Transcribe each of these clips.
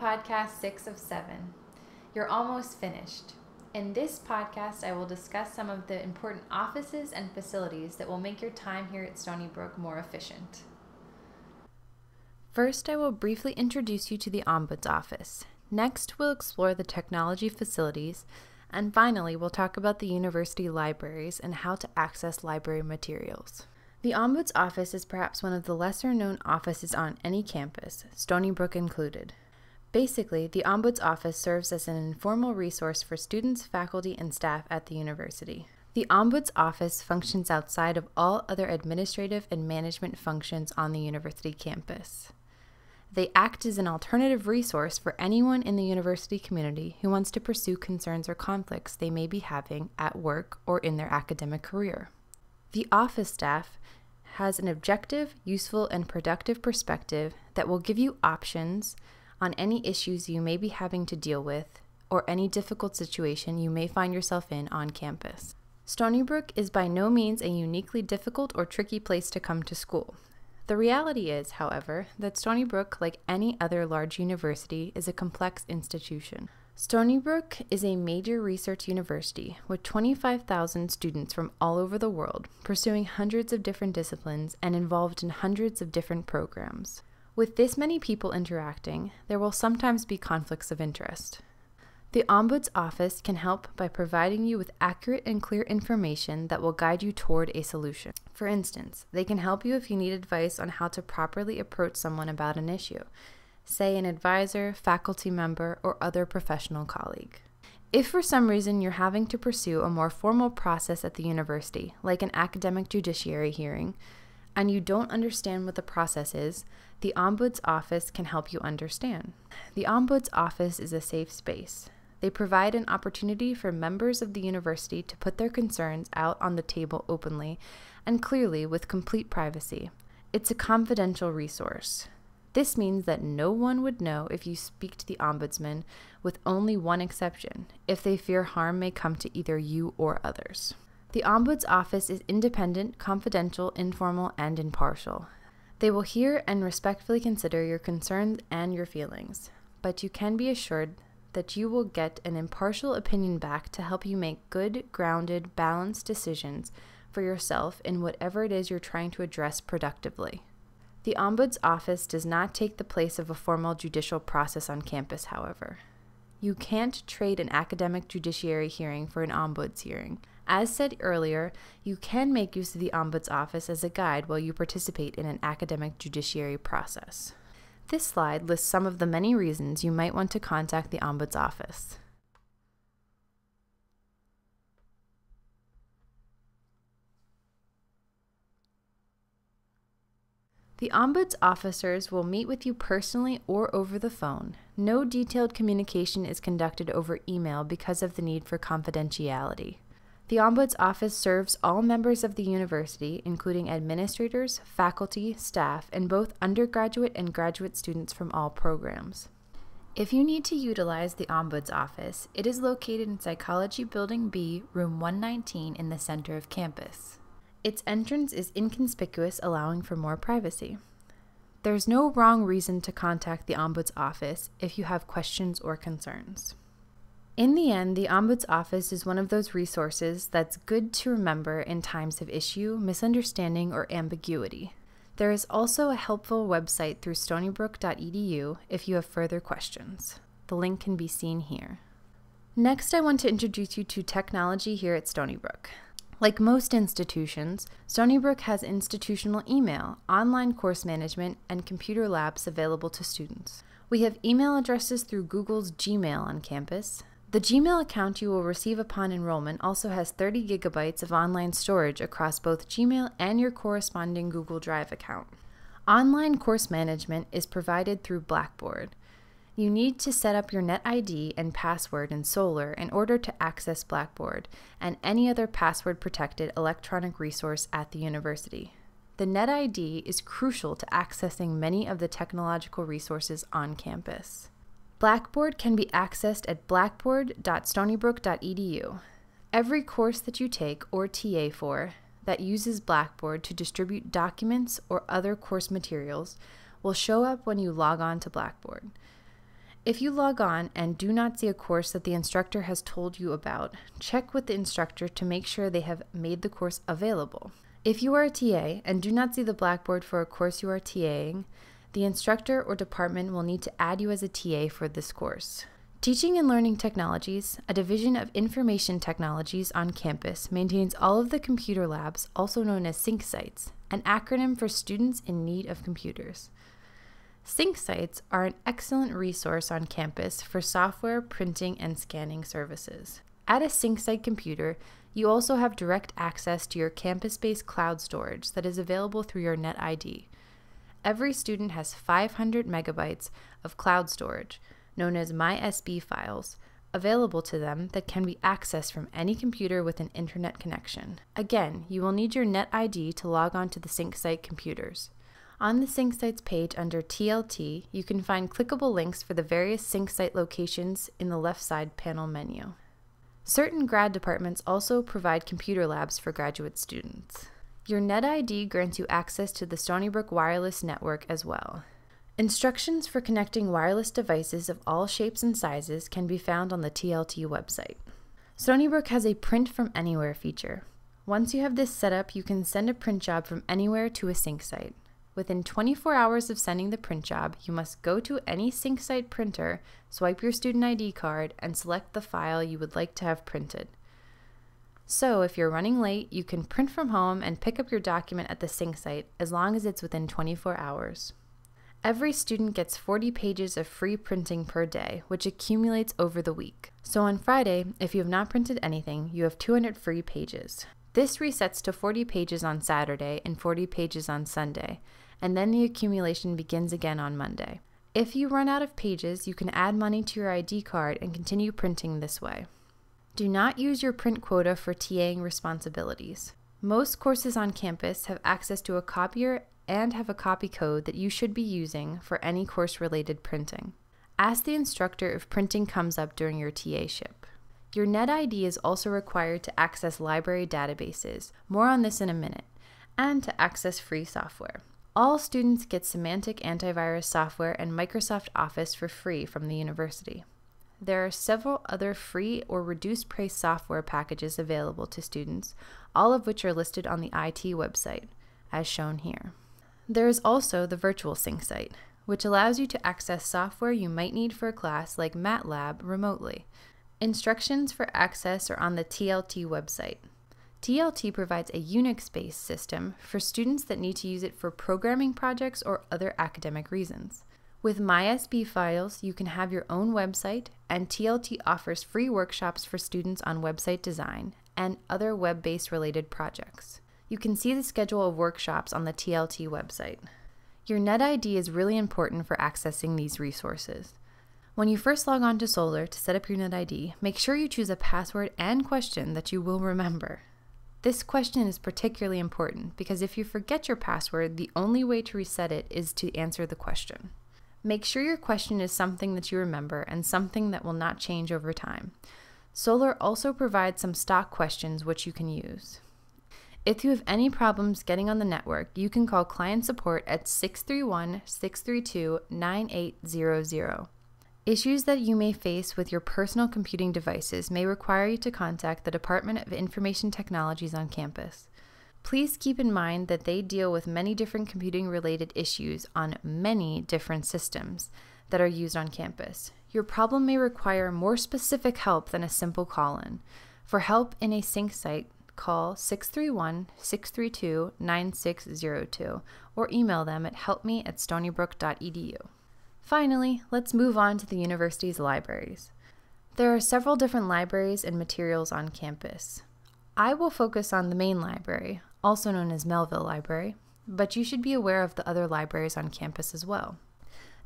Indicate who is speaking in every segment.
Speaker 1: OrientationPodcast6 of 7. You're almost finished. In this podcast, I will discuss some of the important offices and facilities that will make your time here at Stony Brook more efficient. First, I will briefly introduce you to the Ombuds Office. Next, we'll explore the technology facilities. And finally, we'll talk about the university libraries and how to access library materials. The Ombuds Office is perhaps one of the lesser-known offices on any campus, Stony Brook included. Basically, the Ombuds Office serves as an informal resource for students, faculty, and staff at the university. The Ombuds Office functions outside of all other administrative and management functions on the university campus. They act as an alternative resource for anyone in the university community who wants to pursue concerns or conflicts they may be having at work or in their academic career. The office staff has an objective, useful, and productive perspective that will give you options on any issues you may be having to deal with or any difficult situation you may find yourself in on campus. Stony Brook is by no means a uniquely difficult or tricky place to come to school. The reality is, however, that Stony Brook, like any other large university, is a complex institution. Stony Brook is a major research university with 25,000 students from all over the world, pursuing hundreds of different disciplines and involved in hundreds of different programs. With this many people interacting, there will sometimes be conflicts of interest. The Ombuds Office can help by providing you with accurate and clear information that will guide you toward a solution. For instance, they can help you if you need advice on how to properly approach someone about an issue, say an advisor, faculty member, or other professional colleague. If for some reason you're having to pursue a more formal process at the university, like an academic judiciary hearing, and you don't understand what the process is, the Ombuds Office can help you understand. The Ombuds Office is a safe space. They provide an opportunity for members of the university to put their concerns out on the table openly and clearly with complete privacy. It's a confidential resource. This means that no one would know if you speak to the ombudsman, with only one exception, if they fear harm may come to either you or others. The Ombuds Office is independent, confidential, informal, and impartial. They will hear and respectfully consider your concerns and your feelings, but you can be assured that you will get an impartial opinion back to help you make good, grounded, balanced decisions for yourself in whatever it is you're trying to address productively. The Ombuds Office does not take the place of a formal judicial process on campus, however. You can't trade an academic judiciary hearing for an ombuds hearing. As said earlier, you can make use of the Ombuds Office as a guide while you participate in an academic judiciary process. This slide lists some of the many reasons you might want to contact the Ombuds Office. The Ombuds officers will meet with you personally or over the phone. No detailed communication is conducted over email because of the need for confidentiality. The Ombuds Office serves all members of the university, including administrators, faculty, staff, and both undergraduate and graduate students from all programs. If you need to utilize the Ombuds Office, it is located in Psychology Building B, room 119 in the center of campus. Its entrance is inconspicuous, allowing for more privacy. There's no wrong reason to contact the Ombuds Office if you have questions or concerns. In the end, the Ombuds Office is one of those resources that's good to remember in times of issue, misunderstanding, or ambiguity. There is also a helpful website through stonybrook.edu if you have further questions. The link can be seen here. Next, I want to introduce you to technology here at Stony Brook. Like most institutions, Stony Brook has institutional email, online course management, and computer labs available to students. We have email addresses through Google's Gmail on campus. The Gmail account you will receive upon enrollment also has 30 gigabytes of online storage across both Gmail and your corresponding Google Drive account. Online course management is provided through Blackboard. You need to set up your NetID and password in Solar in order to access Blackboard and any other password-protected electronic resource at the university. The NetID is crucial to accessing many of the technological resources on campus. Blackboard can be accessed at blackboard.stonybrook.edu. Every course that you take or TA for that uses Blackboard to distribute documents or other course materials will show up when you log on to Blackboard. If you log on and do not see a course that the instructor has told you about, check with the instructor to make sure they have made the course available. If you are a TA and do not see the Blackboard for a course you are TAing, the instructor or department will need to add you as a TA for this course. Teaching and Learning Technologies, a division of Information Technologies on campus, maintains all of the computer labs, also known as sync sites, an acronym for Students in Need of Computers. Sync sites are an excellent resource on campus for software, printing, and scanning services. At a sync site computer, you also have direct access to your campus-based cloud storage that is available through your NetID. Every student has 500 megabytes of cloud storage, known as MySB files, available to them that can be accessed from any computer with an internet connection. Again, you will need your NetID to log on to the sync site computers. On the Sync Sites page under TLT, you can find clickable links for the various sync site locations in the left side panel menu. Certain grad departments also provide computer labs for graduate students. Your NetID grants you access to the Stony Brook wireless network as well. Instructions for connecting wireless devices of all shapes and sizes can be found on the TLT website. Stony Brook has a Print from Anywhere feature. Once you have this set up, you can send a print job from anywhere to a sync site. Within 24 hours of sending the print job, you must go to any sync site printer, swipe your student ID card, and select the file you would like to have printed. So if you're running late, you can print from home and pick up your document at the sync site as long as it's within 24 hours. Every student gets 40 pages of free printing per day, which accumulates over the week. So on Friday, if you have not printed anything, you have 200 free pages. This resets to 40 pages on Saturday and 40 pages on Sunday, and then the accumulation begins again on Monday. If you run out of pages, you can add money to your ID card and continue printing this way. Do not use your print quota for TAing responsibilities. Most courses on campus have access to a copier and have a copy code that you should be using for any course-related printing. Ask the instructor if printing comes up during your TA ship. Your NetID is also required to access library databases, more on this in a minute, and to access free software. All students get Semantic antivirus software and Microsoft Office for free from the university. There are several other free or reduced price software packages available to students, all of which are listed on the IT website, as shown here. There is also the virtual sync site, which allows you to access software you might need for a class like MATLAB remotely. Instructions for access are on the TLT website. TLT provides a Unix-based system for students that need to use it for programming projects or other academic reasons. With MySB files, you can have your own website, and TLT offers free workshops for students on website design and other web-based related projects. You can see the schedule of workshops on the TLT website. Your NetID is really important for accessing these resources. When you first log on to Solar to set up your NetID, make sure you choose a password and question that you will remember. This question is particularly important because if you forget your password, the only way to reset it is to answer the question. Make sure your question is something that you remember and something that will not change over time. Solar also provides some stock questions which you can use. If you have any problems getting on the network, you can call client support at 631-632-9800. Issues that you may face with your personal computing devices may require you to contact the Department of Information Technologies on campus. Please keep in mind that they deal with many different computing-related issues on many different systems that are used on campus. Your problem may require more specific help than a simple call-in. For help in a sync site, call 631-632-9602 or email them at helpme@stonybrook.edu. Finally, let's move on to the university's libraries. There are several different libraries and materials on campus. I will focus on the main library, also known as Melville Library, but you should be aware of the other libraries on campus as well.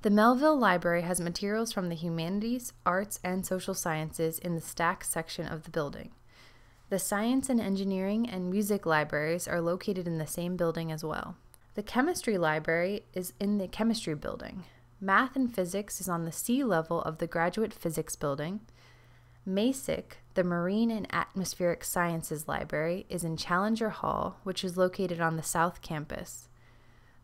Speaker 1: The Melville Library has materials from the humanities, arts, and social sciences in the STACK section of the building. The science and engineering and music libraries are located in the same building as well. The chemistry library is in the chemistry building. Math and physics is on the C level of the graduate physics building. MASIC, the Marine and Atmospheric Sciences Library, is in Challenger Hall, which is located on the South Campus.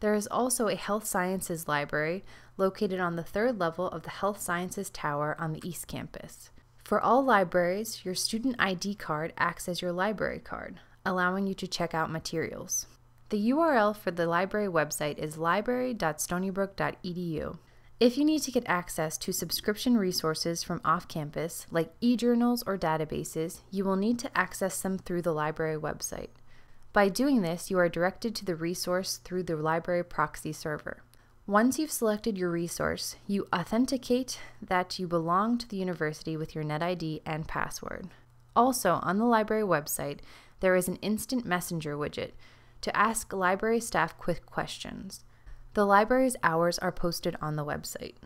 Speaker 1: There is also a health sciences library located on the 3rd level of the Health Sciences Tower on the East Campus. For all libraries, your student ID card acts as your library card, allowing you to check out materials. The URL for the library website is library.stonybrook.edu. If you need to get access to subscription resources from off-campus, like e-journals or databases, you will need to access them through the library website. By doing this, you are directed to the resource through the library proxy server. Once you've selected your resource, you authenticate that you belong to the university with your NetID and password. Also, on the library website, there is an instant messenger widget to ask library staff quick questions. The library's hours are posted on the website.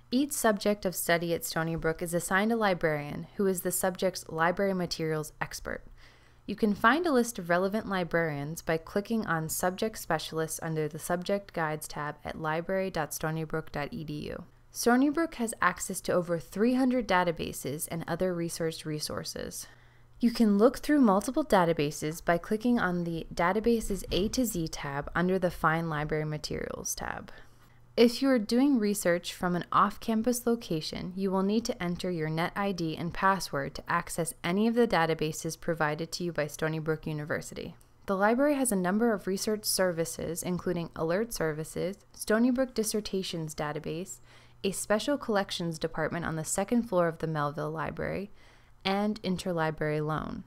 Speaker 1: Each subject of study at Stony Brook is assigned a librarian who is the subject's library materials expert. You can find a list of relevant librarians by clicking on Subject Specialists under the Subject Guides tab at library.stonybrook.edu. Stony Brook has access to over 300 databases and other research resources. You can look through multiple databases by clicking on the Databases A to Z tab under the Find Library Materials tab. If you are doing research from an off-campus location, you will need to enter your NetID and password to access any of the databases provided to you by Stony Brook University. The library has a number of research services, including Alert Services, Stony Brook Dissertations Database, a special collections department on the 2nd floor of the Melville Library, and interlibrary loan.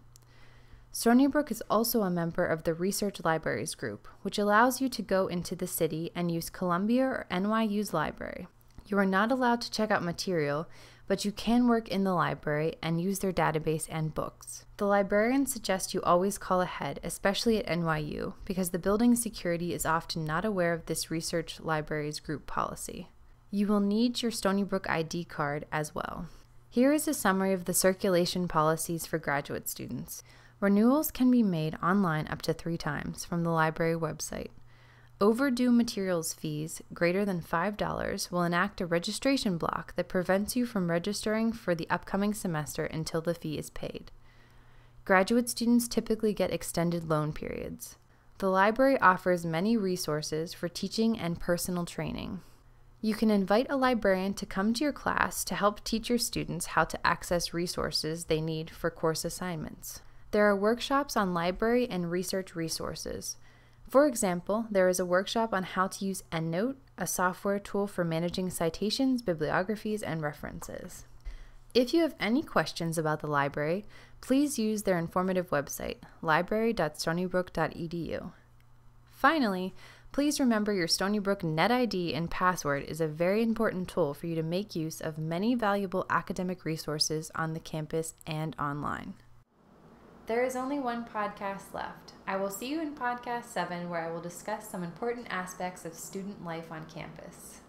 Speaker 1: Stony Brook is also a member of the Research Libraries Group, which allows you to go into the city and use Columbia or NYU's library. You are not allowed to check out material, but you can work in the library and use their database and books. The librarians suggest you always call ahead, especially at NYU, because the building security is often not aware of this Research Libraries Group policy. You will need your Stony Brook ID card as well. Here is a summary of the circulation policies for graduate students. Renewals can be made online up to 3 times from the library website. Overdue materials fees greater than $5 will enact a registration block that prevents you from registering for the upcoming semester until the fee is paid. Graduate students typically get extended loan periods. The library offers many resources for teaching and personal training. You can invite a librarian to come to your class to help teach your students how to access resources they need for course assignments. There are workshops on library and research resources. For example, there is a workshop on how to use EndNote, a software tool for managing citations, bibliographies, and references. If you have any questions about the library, please use their informative website, library.stonybrook.edu. Finally, please remember your Stony Brook NetID and password is a very important tool for you to make use of many valuable academic resources on the campus and online. There is only one podcast left. I will see you in podcast 7, where I will discuss some important aspects of student life on campus.